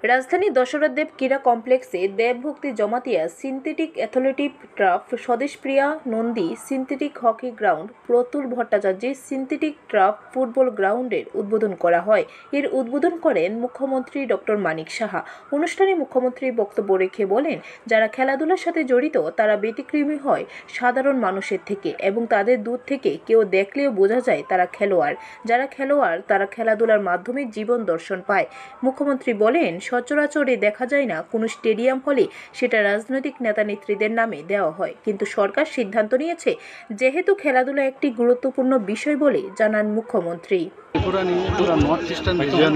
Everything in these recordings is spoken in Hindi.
রাজধানী দশরথ দেব ক্রীড়া কমপ্লেক্সে Debbhakti Jamatia synthetic athletic turf, Swadeshpriya Nandi synthetic hockey ground, Pratul ভট্টাচার্যের সিনথেটিক ট্রাফ ফুটবল গ্রাউন্ডের উদ্বোধন করা হয়। এর উদ্বোধন করেন মুখ্যমন্ত্রী ডক্টর মানিক সাহা। অনুষ্ঠানে মুখ্যমন্ত্রী বক্তব্য রেখে বলেন, যারা খেলাধুলার সাথে জড়িত তারা ব্যতিক্রমী হয় সাধারণ মানুষের থেকে এবং তাদের দূর থেকে কেউ দেখলেও বোঝা যায় তারা খেলোয়াড়। যারা খেলোয়াড় তারা খেলাধুলার মাধ্যমে জীবন দর্শন পায়। মুখ্যমন্ত্রী বলেন, সচরাচরে দেখা যায় না কোনো স্টেডিয়াম হলে সেটা রাজনৈতিক নেতা নেত্রীদের নামে দেওয়া হয়, কিন্তু সরকার সিদ্ধান্ত নিয়েছে যেহেতু খেলাধুলা একটি গুরুত্বপূর্ণ বিষয় বলে জানান মুখ্যমন্ত্রী। पूरा नहीं है, पूरा नॉर्थ ईस्टर्न रीजन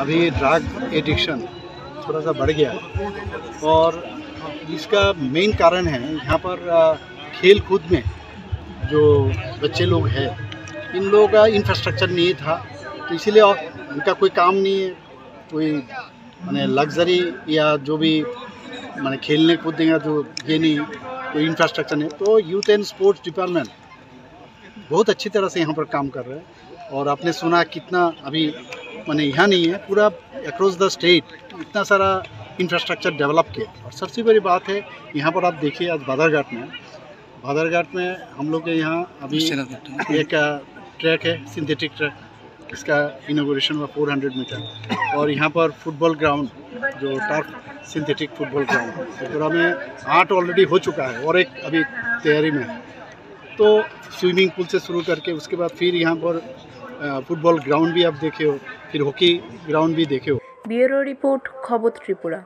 अभी ड्रग एडिक्शन थोड़ा सा बढ़ गया है और इसका मेन कारण है यहाँ पर खेल कूद में जो बच्चे लोग हैं इन लोगों का इंफ्रास्ट्रक्चर नहीं था, तो इसीलिए उनका कोई काम नहीं है, कोई माने लग्जरी या जो भी माने खेलने कूदने का जो ये नहीं कोई इंफ्रास्ट्रक्चर नहीं, तो यूथ एंड स्पोर्ट्स डिपार्टमेंट बहुत अच्छी तरह से यहाँ पर काम कर रहे हैं। और आपने सुना कितना अभी माने यहाँ नहीं है, पूरा अक्रॉस द स्टेट इतना सारा इंफ्रास्ट्रक्चर डेवलप किया। और सबसे बड़ी बात है यहाँ पर आप देखिए, आज बादरघाट में हम लोग के यहाँ अभी एक ट्रैक है, सिंथेटिक ट्रैक, इसका इनॉग्रेशन हुआ 400 मीटर। और यहाँ पर फुटबॉल ग्राउंड जो टर्फ सिंथेटिक फुटबॉल ग्राउंड पूरा में 8 ऑलरेडी हो चुका है और एक अभी तैयारी में है। तो स्विमिंग पूल से शुरू करके उसके बाद फिर यहाँ पर फुटबॉल ग्राउंड भी आप देखे हो, फिर हॉकी ग्राउंड भी देखे हो। ब्यूरो रिपोर्ट, खबर त्रिपुरा।